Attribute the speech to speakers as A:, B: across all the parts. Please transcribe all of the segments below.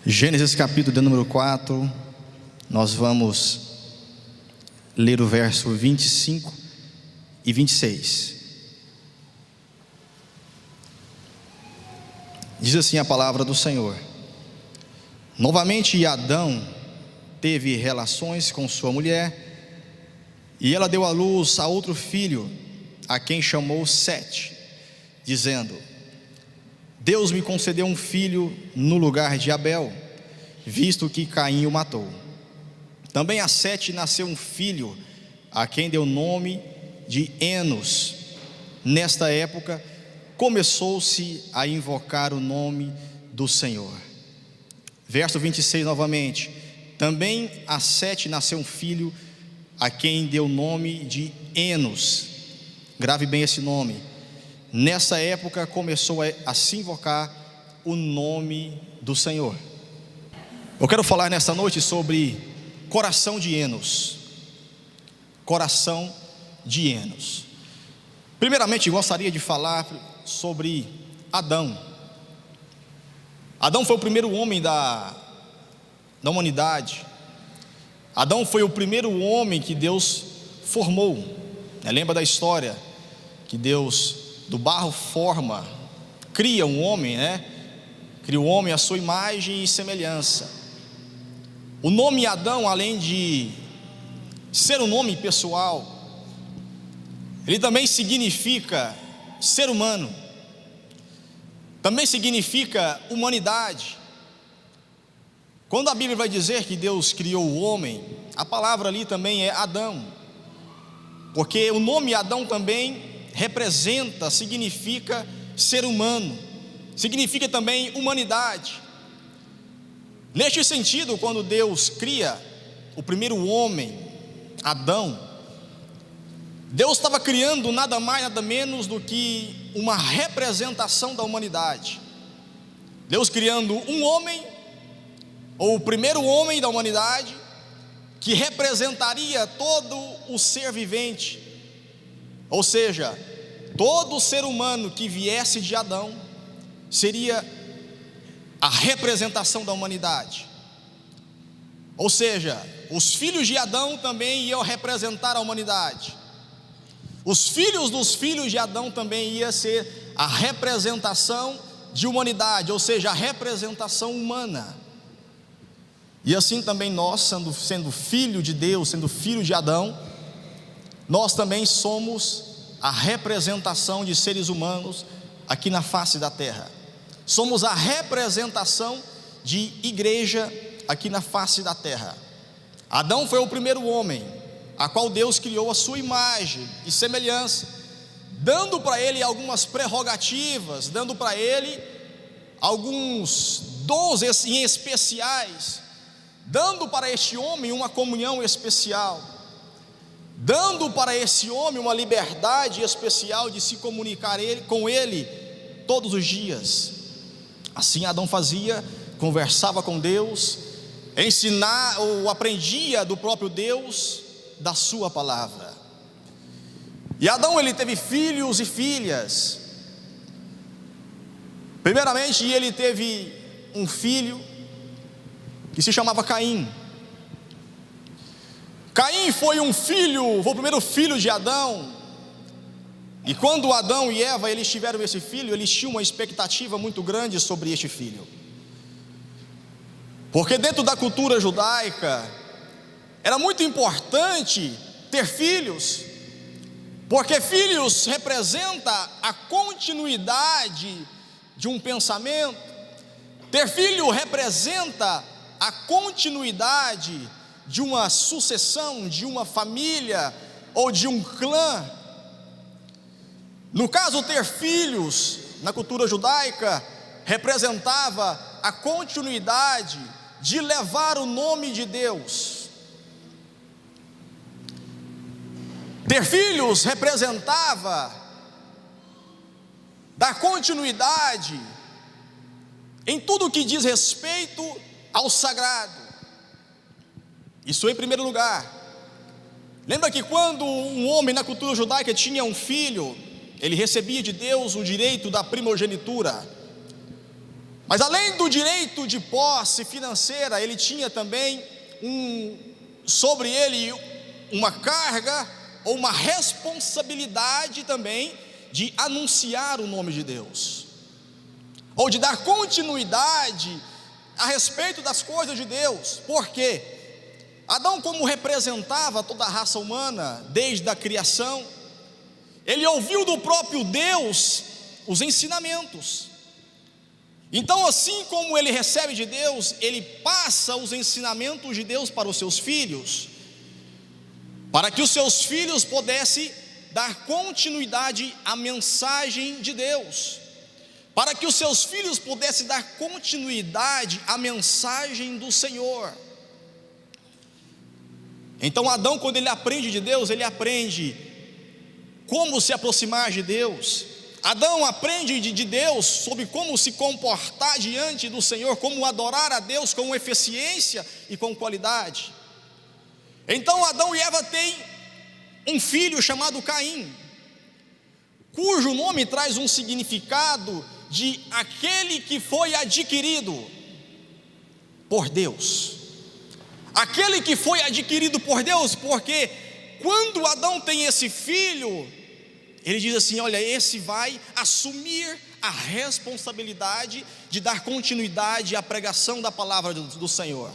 A: Gênesis capítulo de número 4, nós vamos ler o verso 25 e 26. Diz assim a palavra do Senhor: Novamente Adão teve relações com sua mulher, e ela deu à luz a outro filho, a quem chamou Sete, dizendo: Deus me concedeu um filho no lugar de Abel, visto que Caim o matou. Também a Sete nasceu um filho, a quem deu o nome de Enos. Nesta época começou-se a invocar o nome do Senhor. Verso 26 novamente: Também a Sete nasceu um filho, a quem deu o nome de Enos. Grave bem esse nome. Nessa época começou a se invocar o nome do Senhor. Eu quero falar nessa noite sobre coração de Enos. Coração de Enos. Primeiramente gostaria de falar sobre Adão. Adão foi o primeiro homem da humanidade. Adão foi o primeiro homem que Deus formou. Lembra da história que Deus do barro cria um homem, Cria o homem à sua imagem e semelhança. O nome Adão, além de ser um nome pessoal, ele também significa ser humano, também significa humanidade. Quando a Bíblia vai dizer que Deus criou o homem, a palavra ali também é Adão, porque o nome Adão também representa, significa ser humano, significa também humanidade. Neste sentido, quando Deus cria o primeiro homem, Adão, Deus estava criando nada mais, nada menos do que uma representação da humanidade. Deus criando um homem, ou o primeiro homem da humanidade, que representaria todo o ser vivente, ou seja, todo ser humano que viesse de Adão seria a representação da humanidade. Ou seja, os filhos de Adão também iam representar a humanidade. Os filhos dos filhos de Adão também ia ser a representação de humanidade, ou seja, a representação humana. E assim também nós, sendo filho de Deus, sendo filho de Adão, nós também somos a representação de seres humanos aqui na face da terra. Somos a representação de igreja aqui na face da terra. Adão foi o primeiro homem, a qual Deus criou a sua imagem e semelhança, dando para ele algumas prerrogativas, dando para ele alguns dons em especiais, dando para este homem uma comunhão especial, dando para esse homem uma liberdade especial de se comunicar com ele todos os dias. Assim Adão fazia, conversava com Deus, ensinar ou aprendia do próprio Deus, da sua palavra. E Adão, ele teve filhos e filhas. Primeiramente ele teve um filho que se chamava Caim. Caim foi o primeiro filho de Adão. E quando Adão e Eva eles tiveram esse filho, eles tinham uma expectativa muito grande sobre este filho, porque dentro da cultura judaica era muito importante ter filhos, porque filhos representa a continuidade de um pensamento. Ter filho representa a continuidade de uma sucessão, de uma família ou de um clã. No caso, ter filhos na cultura judaica representava a continuidade de levar o nome de Deus. Ter filhos representava dar continuidade em tudo que diz respeito ao sagrado. Isso em primeiro lugar. Lembra que quando um homem na cultura judaica tinha um filho, ele recebia de Deus o direito da primogenitura. Mas além do direito de posse financeira, ele tinha também sobre ele uma carga ou uma responsabilidade também de anunciar o nome de Deus, ou de dar continuidade a respeito das coisas de Deus. Por quê? Adão, como representava toda a raça humana desde a criação, ele ouviu do próprio Deus os ensinamentos. Então, assim como ele recebe de Deus, ele passa os ensinamentos de Deus para os seus filhos, para que os seus filhos pudessem dar continuidade à mensagem de Deus, para que os seus filhos pudessem dar continuidade à mensagem do Senhor. Então Adão, quando ele aprende de Deus, ele aprende como se aproximar de Deus. Adão aprende de Deus sobre como se comportar diante do Senhor, como adorar a Deus com eficiência e com qualidade. Então Adão e Eva têm um filho chamado Caim, cujo nome traz um significado de aquele que foi adquirido por Deus. Aquele que foi adquirido por Deus, porque quando Adão tem esse filho, ele diz assim: olha, esse vai assumir a responsabilidade de dar continuidade à pregação da palavra do Senhor.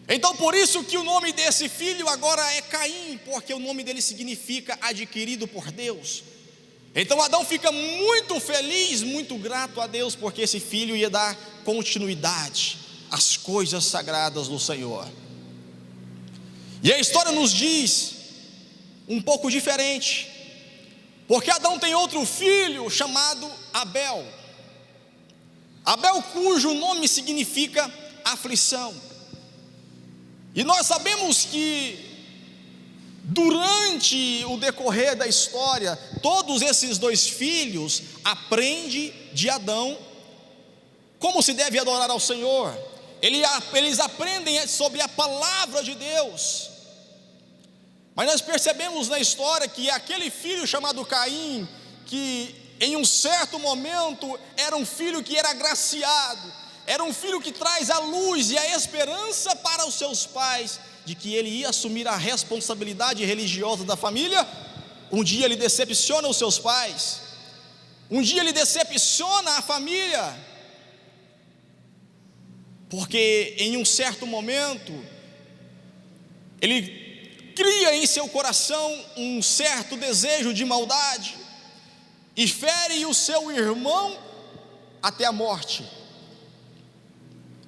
A: Então por isso que o nome desse filho agora é Caim, porque o nome dele significa adquirido por Deus. Então Adão fica muito feliz, muito grato a Deus, porque esse filho ia dar continuidade às coisas sagradas do Senhor. E a história nos diz um pouco diferente, porque Adão tem outro filho chamado Abel. Abel, cujo nome significa aflição. E nós sabemos que durante o decorrer da história, todos esses dois filhos aprendem de Adão como se deve adorar ao Senhor. Eles aprendem sobre a palavra de Deus. Mas nós percebemos na história que aquele filho chamado Caim, que em um certo momento era um filho que era agraciado, era um filho que traz a luz e a esperança para os seus pais, de que ele ia assumir a responsabilidade religiosa da família. Um dia ele decepciona os seus pais, um dia ele decepciona a família, porque em um certo momento ele cria em seu coração um certo desejo de maldade e fere o seu irmão até a morte.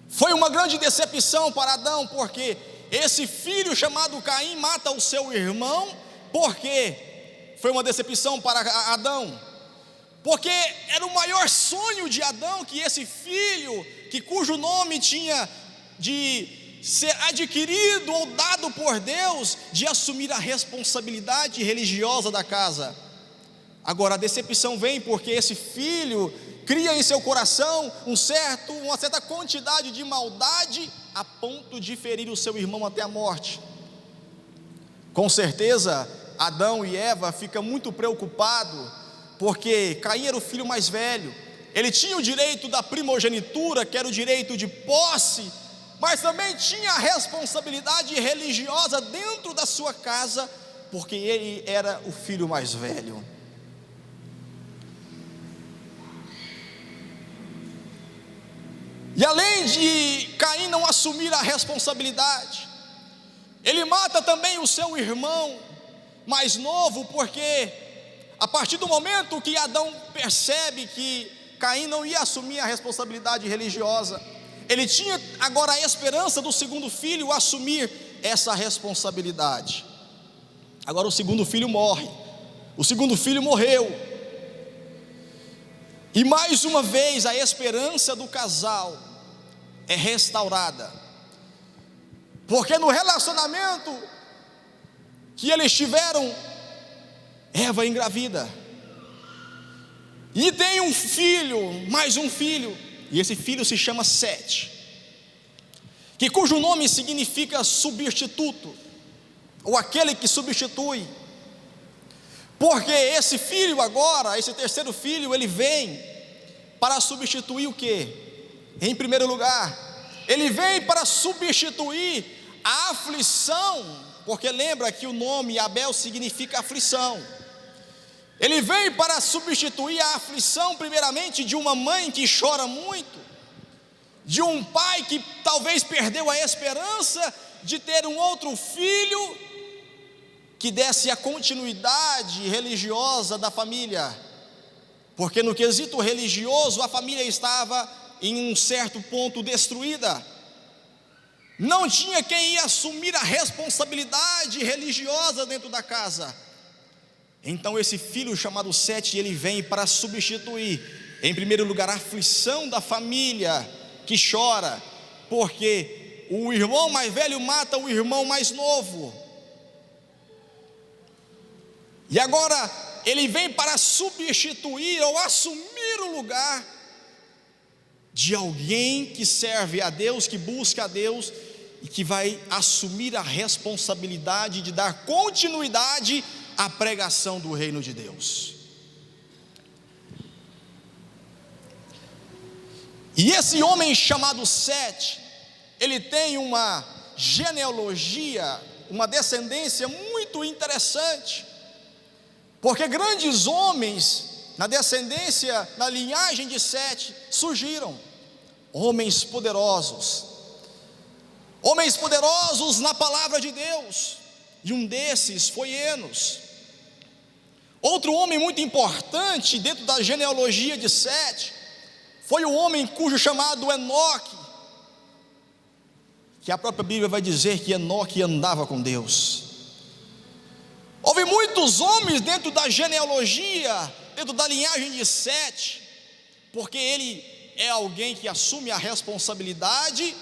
A: Foi uma grande decepção para Adão, porque esse filho chamado Caim mata o seu irmão. Porque foi uma decepção para Adão, porque era o maior sonho de Adão que esse filho, cujo nome tinha de ser adquirido ou dado por Deus, de assumir a responsabilidade religiosa da casa. Agora a decepção vem porque esse filho cria em seu coração uma certa quantidade de maldade, a ponto de ferir o seu irmão até a morte. Com certeza Adão e Eva ficam muito preocupados, porque Caim era o filho mais velho, ele tinha o direito da primogenitura, que era o direito de posse, mas também tinha a responsabilidade religiosa dentro da sua casa, porque ele era o filho mais velho. E além de Caim não assumir a responsabilidade, ele mata também o seu irmão mais novo, porque a partir do momento que Adão percebe que Caim não ia assumir a responsabilidade religiosa, ele tinha agora a esperança do segundo filho assumir essa responsabilidade. Agora o segundo filho morre, o segundo filho morreu, e mais uma vez a esperança do casal é restaurada, porque no relacionamento que eles tiveram, Eva engravida, e tem um filho, mais um filho, e esse filho se chama Sete. cujo nome significa substituto, ou aquele que substitui. Porque esse filho agora, esse terceiro filho, ele vem para substituir o quê? Em primeiro lugar, ele vem para substituir a aflição, porque lembra que o nome Abel significa aflição. Ele vem para substituir a aflição, primeiramente, de uma mãe que chora muito, de um pai que talvez perdeu a esperança de ter um outro filho que desse a continuidade religiosa da família, porque no quesito religioso a família estava em um certo ponto destruída, não tinha quem ia assumir a responsabilidade religiosa dentro da casa. Então esse filho chamado Sete, ele vem para substituir, em primeiro lugar, a aflição da família que chora, porque o irmão mais velho mata o irmão mais novo. E agora ele vem para substituir ou assumir o lugar de alguém que serve a Deus, que busca a Deus e que vai assumir a responsabilidade de dar continuidade à pregação do reino de Deus. E esse homem chamado Sete, ele tem uma genealogia, uma descendência muito interessante, porque grandes homens na descendência, na linhagem de Sete, surgiram, homens poderosos na palavra de Deus, e um desses foi Enos. Outro homem muito importante dentro da genealogia de Sete foi o homem cujo chamado Enoque, que a própria Bíblia vai dizer que Enoque andava com Deus. Houve muitos homens dentro da genealogia, dentro da linhagem de Sete, porque ele é alguém que assume a responsabilidade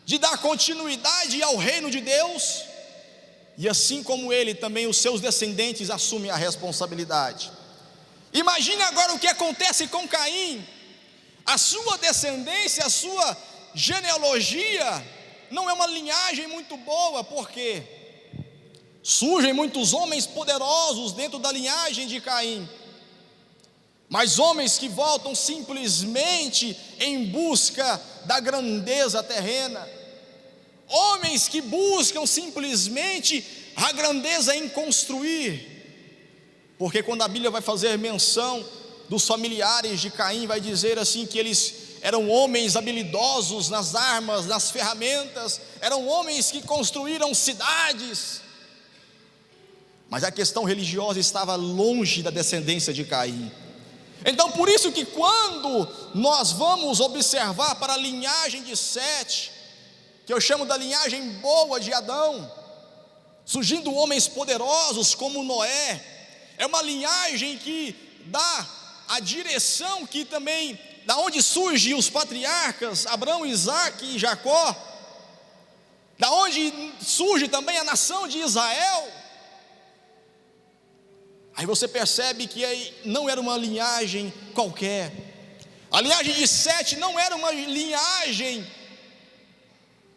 A: de dar continuidade ao reino de Deus, e assim como ele, também os seus descendentes assumem a responsabilidade. Imagine agora o que acontece com Caim. A sua descendência, a sua genealogia não é uma linhagem muito boa, porque surgem muitos homens poderosos dentro da linhagem de Caim, mas homens que voltam simplesmente em busca da grandeza terrena, homens que buscam simplesmente a grandeza em construir, porque quando a Bíblia vai fazer menção dos familiares de Caim, vai dizer assim que eles eram homens habilidosos nas armas, nas ferramentas, eram homens que construíram cidades, mas a questão religiosa estava longe da descendência de Caim. Então por isso que quando nós vamos observar para a linhagem de Sete, que eu chamo da linhagem boa de Adão, surgindo homens poderosos como Noé, é uma linhagem que dá a direção que também, da onde surgem os patriarcas, Abraão, Isaque e Jacó, da onde surge também a nação de Israel. Aí você percebe que não era uma linhagem qualquer. A linhagem de Sete não era uma linhagem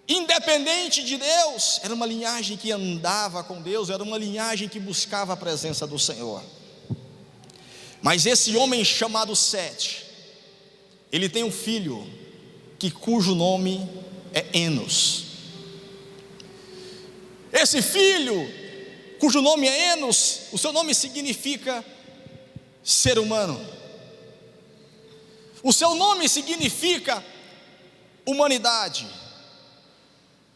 A: independente de Deus, era uma linhagem que andava com Deus, era uma linhagem que buscava a presença do Senhor. Mas esse homem chamado Sete, ele tem um filho cujo nome é Enos. Esse filho, cujo nome é Enos, o seu nome significa ser humano. O seu nome significa humanidade.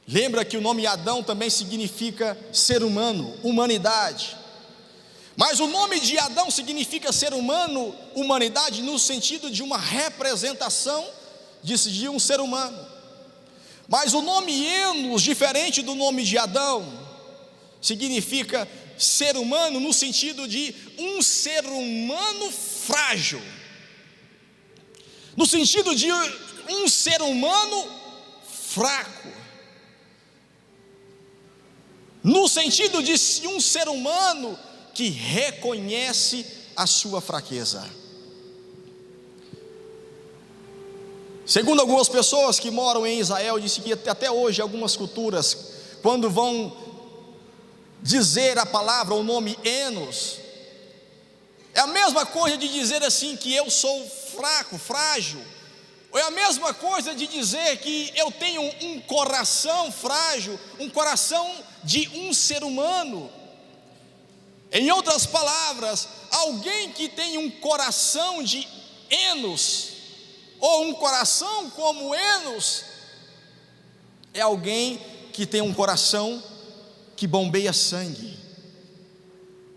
A: Lembra que o nome Adão também significa ser humano, humanidade. Mas o nome de Adão significa ser humano, humanidade, no sentido de uma representação de um ser humano. Mas o nome Enos, diferente do nome de Adão, significa ser humano no sentido de um ser humano frágil, no sentido de um ser humano fraco, no sentido de um ser humano que reconhece a sua fraqueza. Segundo algumas pessoas que moram em Israel, disse que até hoje algumas culturas, quando vão dizer a palavra, o nome Enos, é a mesma coisa de dizer assim que eu sou fraco, frágil, ou é a mesma coisa de dizer que eu tenho um coração frágil, um coração de um ser humano. Em outras palavras, alguém que tem um coração de Enos, ou um coração como Enos, é alguém que tem um coração que bombeia sangue,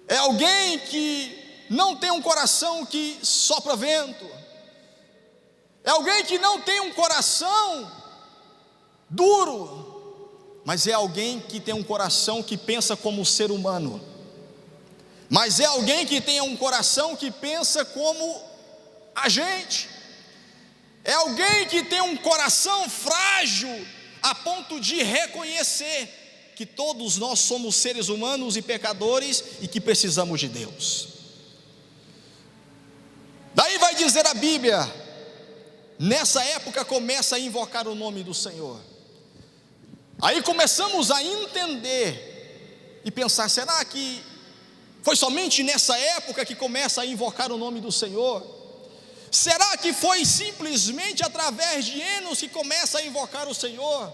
A: é alguém que não tem um coração que sopra vento, é alguém que não tem um coração duro, mas é alguém que tem um coração que pensa como ser humano, mas é alguém que tem um coração que pensa como a gente, é alguém que tem um coração frágil a ponto de reconhecer que todos nós somos seres humanos e pecadores e que precisamos de Deus. Daí vai dizer a Bíblia, nessa época começa a invocar o nome do Senhor. Aí começamos a entender e pensar, será que foi somente nessa época que começa a invocar o nome do Senhor? Será que foi simplesmente através de Enos que começa a invocar o Senhor?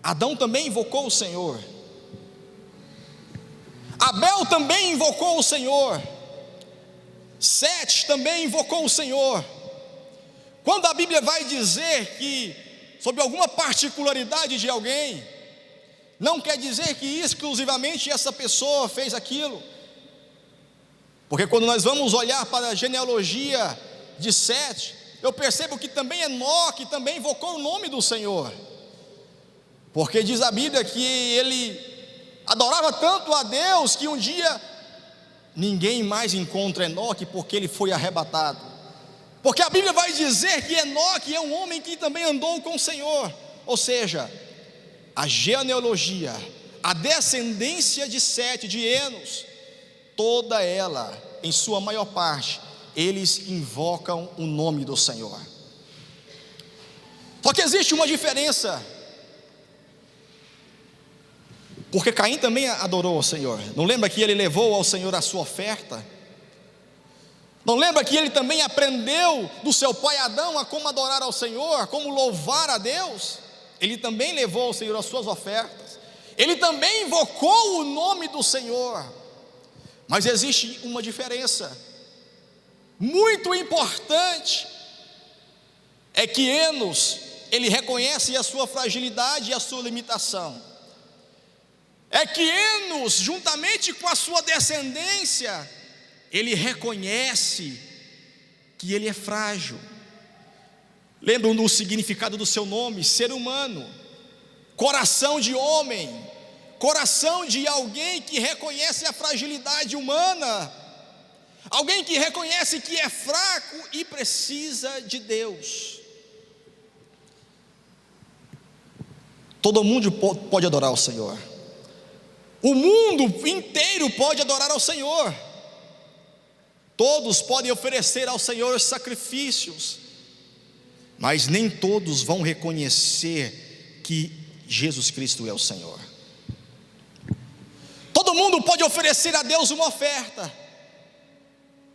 A: Adão também invocou o Senhor, Abel também invocou o Senhor, Sete também invocou o Senhor. Quando a Bíblia vai dizer que sobre alguma particularidade de alguém, não quer dizer que exclusivamente essa pessoa fez aquilo, porque quando nós vamos olhar para a genealogia de Sete, eu percebo que também Enoque também invocou o nome do Senhor, porque diz a Bíblia que ele adorava tanto a Deus que um dia ninguém mais encontra Enoque, porque ele foi arrebatado. Porque a Bíblia vai dizer que Enoque é um homem que também andou com o Senhor. Ou seja, a genealogia, a descendência de Sete, de Enos, toda ela, em sua maior parte, eles invocam o nome do Senhor. Só que existe uma diferença, porque Caim também adorou ao Senhor. Não lembra que ele levou ao Senhor a sua oferta? Não lembra que ele também aprendeu do seu pai Adão a como adorar ao Senhor, a como louvar a Deus? Ele também levou ao Senhor as suas ofertas, ele também invocou o nome do Senhor. Mas existe uma diferença muito importante, é que Enos, ele reconhece a sua fragilidade e a sua limitação. É que Enos, juntamente com a sua descendência, ele reconhece que ele é frágil. Lembram do significado do seu nome? Ser humano, coração de homem, coração de alguém que reconhece a fragilidade humana, alguém que reconhece que é fraco e precisa de Deus. Todo mundo pode adorar o Senhor, o mundo inteiro pode adorar ao Senhor, todos podem oferecer ao Senhor sacrifícios, mas nem todos vão reconhecer que Jesus Cristo é o Senhor. Todo mundo pode oferecer a Deus uma oferta,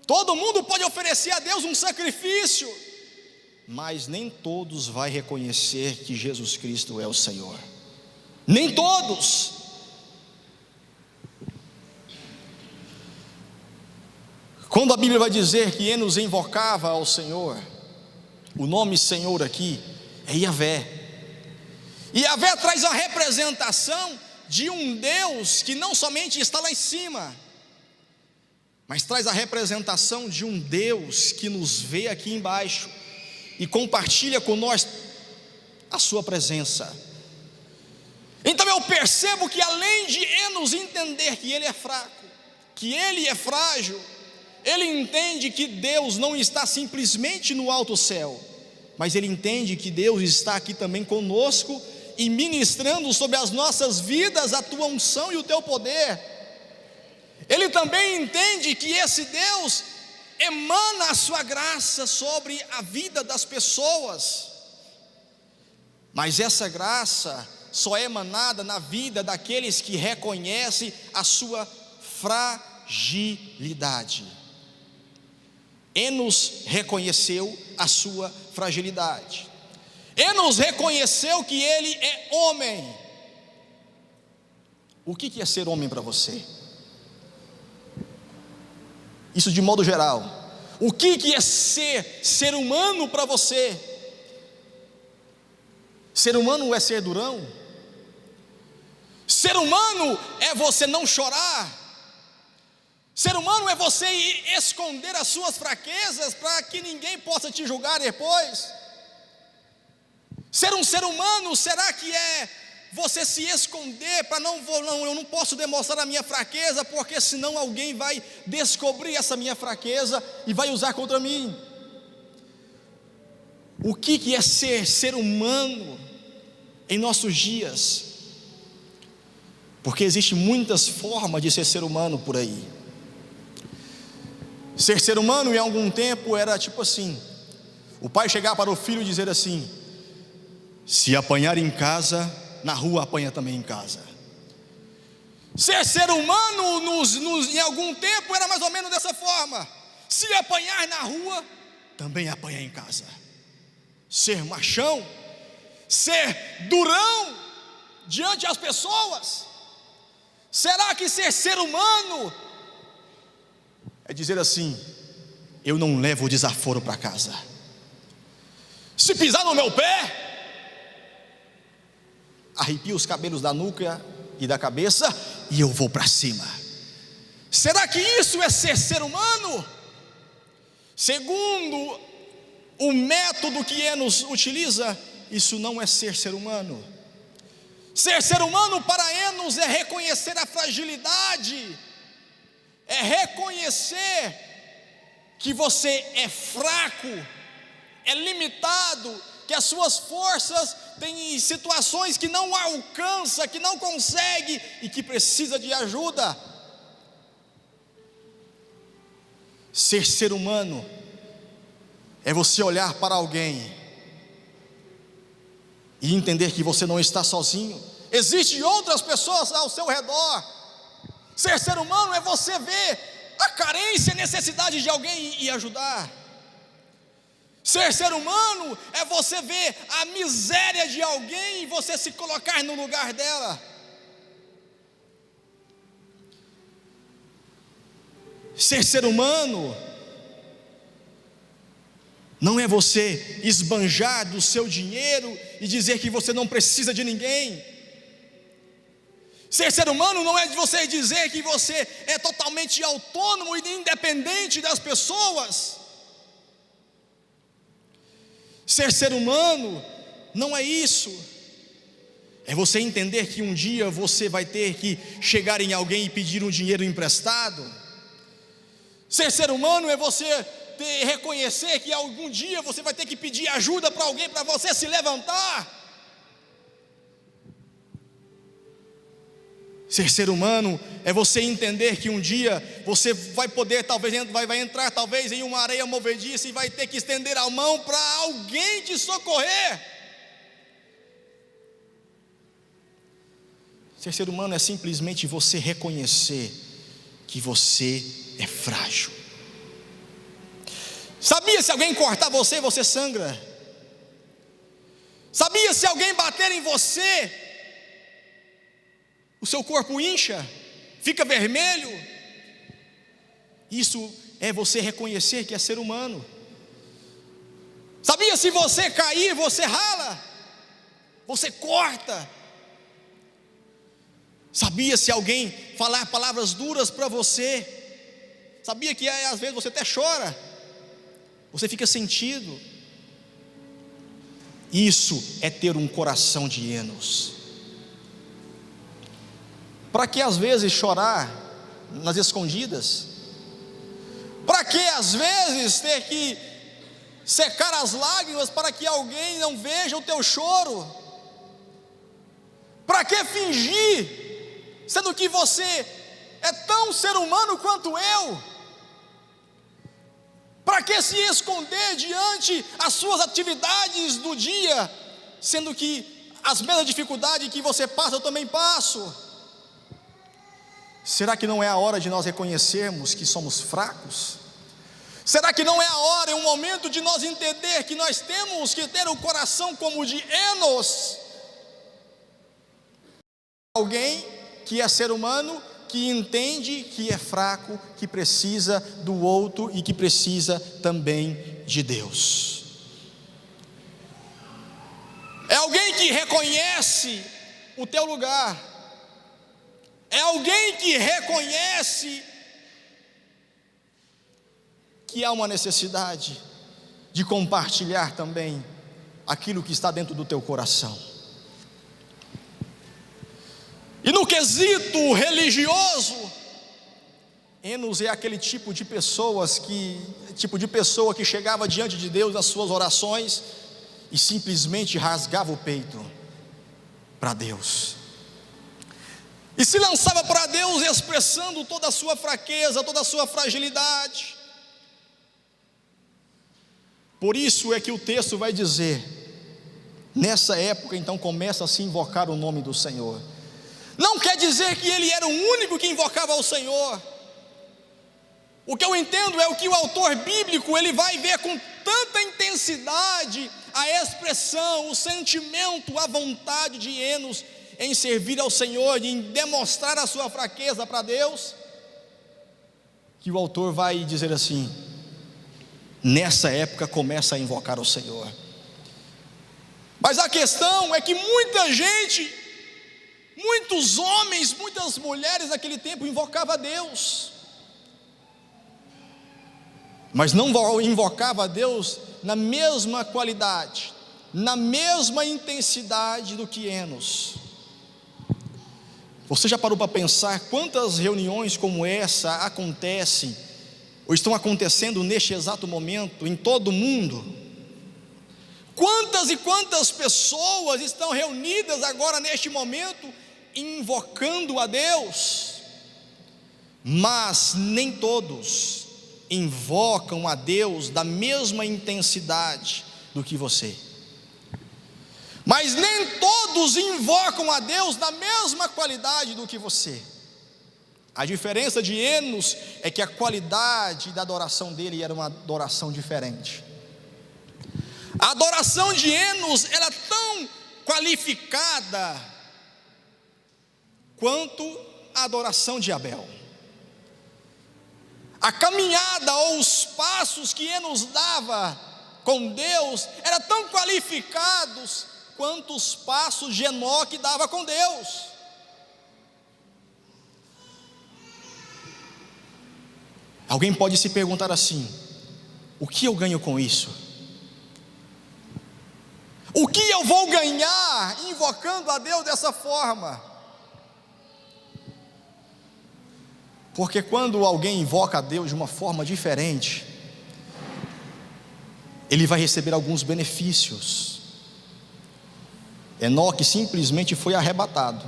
A: todo mundo pode oferecer a Deus um sacrifício, mas nem todos vão reconhecer que Jesus Cristo é o Senhor. Nem todos. Quando a Bíblia vai dizer que Enos invocava ao Senhor, o nome Senhor aqui é Yahvé. E Yahvé traz a representação de um Deus que não somente está lá em cima, mas traz a representação de um Deus que nos vê aqui embaixo e compartilha com nós a sua presença. Então eu percebo que além de Enos entender que ele é fraco, que ele é frágil, ele entende que Deus não está simplesmente no alto céu, mas ele entende que Deus está aqui também conosco e ministrando sobre as nossas vidas a tua unção e o teu poder. Ele também entende que esse Deus emana a sua graça sobre a vida das pessoas, mas essa graça só é emanada na vida daqueles que reconhecem a sua fragilidade. Enos reconheceu a sua fragilidade. Enos reconheceu que ele é homem. O que é ser homem para você? Isso de modo geral. O que é ser humano para você? Ser humano é ser durão? Ser humano é você não chorar? Ser humano é você esconder as suas fraquezas para que ninguém possa te julgar depois? Ser um ser humano, será que é você se esconder para eu não posso demonstrar a minha fraqueza, porque senão alguém vai descobrir essa minha fraqueza e vai usar contra mim? O que é ser humano em nossos dias? Porque existem muitas formas de ser humano por aí. Ser humano em algum tempo era tipo assim: o pai chegar para o filho e dizer assim: se apanhar em casa, na rua apanha também em casa. Ser humano em algum tempo era mais ou menos dessa forma: se apanhar na rua, também apanha em casa. Ser machão, ser durão diante das pessoas. Será que ser humano é dizer assim: eu não levo o desaforo para casa, se pisar no meu pé, arrepio os cabelos da nuca e da cabeça e eu vou para cima? Será que isso é ser humano? Segundo o método que Enos utiliza, isso não é ser humano. Ser humano para Enos é reconhecer a fragilidade, é reconhecer que você é fraco, é limitado, que as suas forças têm situações que não alcança, que não consegue e que precisa de ajuda. Ser humano é você olhar para alguém e entender que você não está sozinho, existem outras pessoas ao seu redor. Ser humano é você ver a carência e a necessidade de alguém e ajudar. Ser humano é você ver a miséria de alguém e você se colocar no lugar dela. Ser humano não é você esbanjar do seu dinheiro e dizer que você não precisa de ninguém. Ser humano não é você dizer que você é totalmente autônomo e independente das pessoas. Ser humano não é isso. É você entender que um dia você vai ter que chegar em alguém e pedir um dinheiro emprestado. Ser humano é você reconhecer que algum dia você vai ter que pedir ajuda para alguém para você se levantar. Ser humano é você entender que um dia você vai poder, vai entrar talvez em uma areia movediça e vai ter que estender a mão para alguém te socorrer. Ser humano é simplesmente você reconhecer que você é frágil. Sabia, se alguém cortar você, você sangra? Sabia, se alguém bater em você, o seu corpo incha, fica vermelho? Isso é você reconhecer que é ser humano. Sabia, se você cair, você rala, você corta? Sabia, se alguém falar palavras duras para você, sabia que às vezes você até chora, você fica sentido? Isso é ter um coração de Enos. Para que às vezes chorar nas escondidas? Para que às vezes ter que secar as lágrimas para que alguém não veja o teu choro? Para que fingir, sendo que você é tão ser humano quanto eu? que se esconder diante as suas atividades do dia, sendo que as mesmas dificuldades que você passa, eu também passo? Será que não é a hora de nós reconhecermos que somos fracos? Será que não é a hora, é um momento de nós entender que nós temos que ter o coração como o de Enos? Alguém que é ser humano, que entende que é fraco, que precisa do outro e que precisa também de Deus. É alguém que reconhece o teu lugar. É alguém que reconhece que há uma necessidade de compartilhar também aquilo que está dentro do teu coração. E no quesito religioso, Enos é aquele tipo de pessoa que chegava diante de Deus nas suas orações e simplesmente rasgava o peito para Deus, e se lançava para Deus expressando toda a sua fraqueza, toda a sua fragilidade. Por isso é que o texto vai dizer, nessa época então começa a se invocar o nome do Senhor. Não quer dizer que ele era o único que invocava ao Senhor. O que eu entendo é o que o autor bíblico, ele vai ver com tanta intensidade a expressão, o sentimento, a vontade de Enos em servir ao Senhor, em demonstrar a sua fraqueza para Deus, que o autor vai dizer assim: nessa época começa a invocar o Senhor. Mas a questão é que muita gente, muitos homens, muitas mulheres naquele tempo invocavam a Deus, mas não invocava a Deus na mesma qualidade, na mesma intensidade do que Enos. Você já parou para pensar quantas reuniões como essa acontecem, ou estão acontecendo neste exato momento, em todo o mundo? Quantas e quantas pessoas estão reunidas agora neste momento, invocando a Deus? Mas nem todos invocam a Deus da mesma intensidade do que você. Mas nem todos invocam a Deus da mesma qualidade do que você. A diferença de Enos é que a qualidade da adoração dele era uma adoração diferente. A adoração de Enos era tão qualificada quanto a adoração de Abel. A caminhada ou os passos que Enos dava com Deus eram tão qualificados quanto os passos de Enoque dava com Deus. Alguém pode se perguntar assim: o que eu ganho com isso? O que eu vou ganhar invocando a Deus dessa forma? Porque quando alguém invoca a Deus de uma forma diferente, ele vai receber alguns benefícios. Enoque simplesmente foi arrebatado.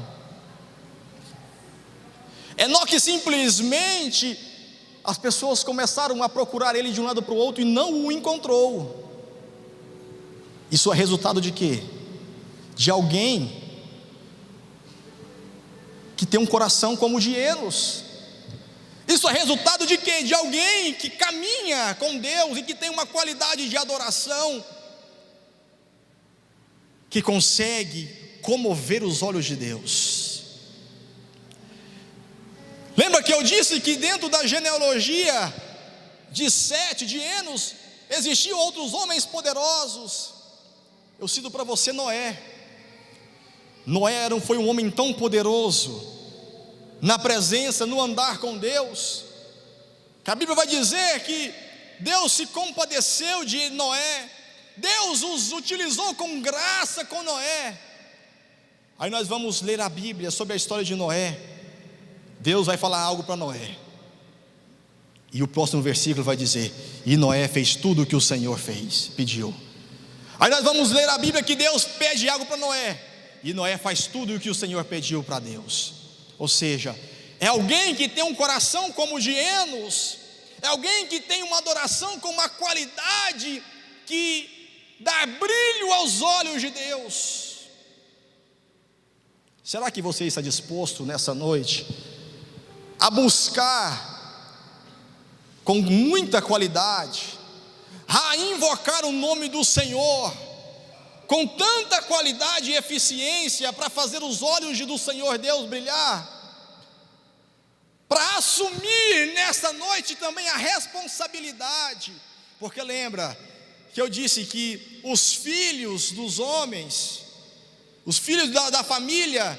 A: Enoque simplesmente, as pessoas começaram a procurar ele de um lado para o outro e não o encontrou. Isso é resultado de quê? De alguém que tem um coração como o de Enos. Isso é resultado de quê? De alguém que caminha com Deus e que tem uma qualidade de adoração que consegue comover os olhos de Deus. Lembra que eu disse que dentro da genealogia de Sete, de Enos, existiam outros homens poderosos? Eu cito para você Noé. Noé foi um homem tão poderoso na presença, no andar com Deus, que a Bíblia vai dizer que Deus se compadeceu de Noé. Deus os utilizou com graça com Noé. Aí nós vamos ler a Bíblia sobre a história de Noé. Deus vai falar algo para Noé, e o próximo versículo vai dizer: e Noé fez tudo o que o Senhor pediu. Aí nós vamos ler a Bíblia que Deus pede algo para Noé, e Noé faz tudo o que o Senhor pediu para Deus. Ou seja, é alguém que tem um coração como o de Enos, é alguém que tem uma adoração com uma qualidade que dá brilho aos olhos de Deus. Será que você está disposto nessa noite a buscar com muita qualidade, a invocar o nome do Senhor com tanta qualidade e eficiência para fazer os olhos do Senhor Deus brilhar? Para assumir nessa noite também a responsabilidade, porque lembra que eu disse que os filhos dos homens, os filhos da família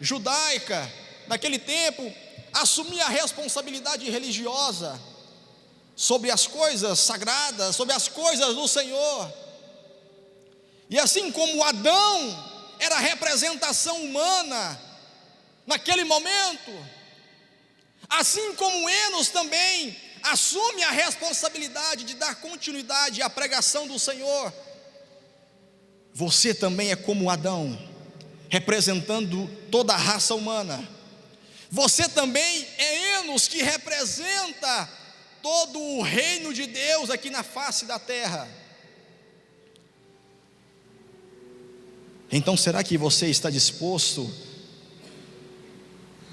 A: judaica naquele tempo, assumiam a responsabilidade religiosa sobre as coisas sagradas, sobre as coisas do Senhor. E assim como Adão era a representação humana naquele momento, assim como Enos também assume a responsabilidade de dar continuidade à pregação do Senhor, você também é como Adão, representando toda a raça humana. Você também é Enos, que representa todo o reino de Deus aqui na face da terra. Então será que você está disposto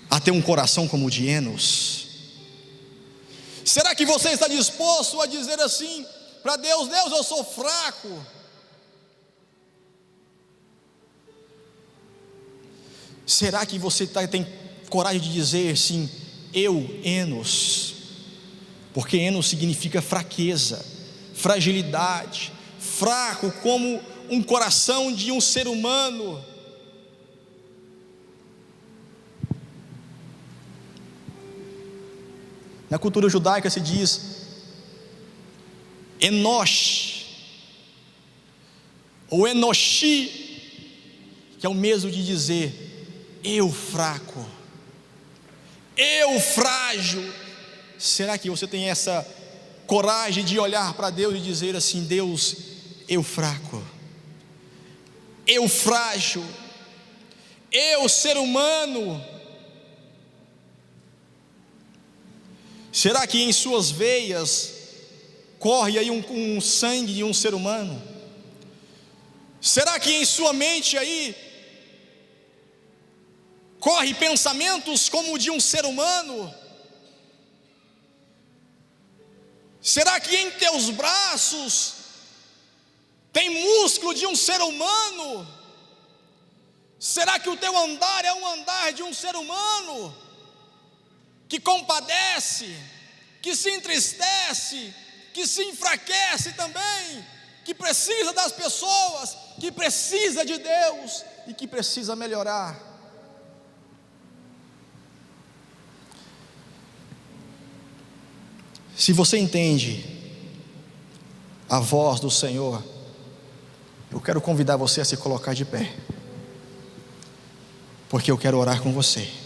A: a ter um coração como o de Enos? Será que você está disposto a dizer assim para Deus: Deus, eu sou fraco? Será que você tem coragem de dizer sim, eu, Enos? Porque Enos significa fraqueza, fragilidade, fraco como um coração de um ser humano. Na cultura judaica se diz Enosh, ou Enoshi, que é o mesmo de dizer eu fraco, eu frágil. Será que você tem essa coragem de olhar para Deus e dizer assim: Deus, eu fraco, eu frágil, eu ser humano? Será que em suas veias corre aí um sangue de um ser humano? Será que em sua mente aí corre pensamentos como o de um ser humano? Será que em teus braços tem músculo de um ser humano? Será que o teu andar é um andar de um ser humano? Que compadece, que se entristece, que se enfraquece também, que precisa das pessoas, que precisa de Deus e que precisa melhorar. Se você entende a voz do Senhor, eu quero convidar você a se colocar de pé, porque eu quero orar com você.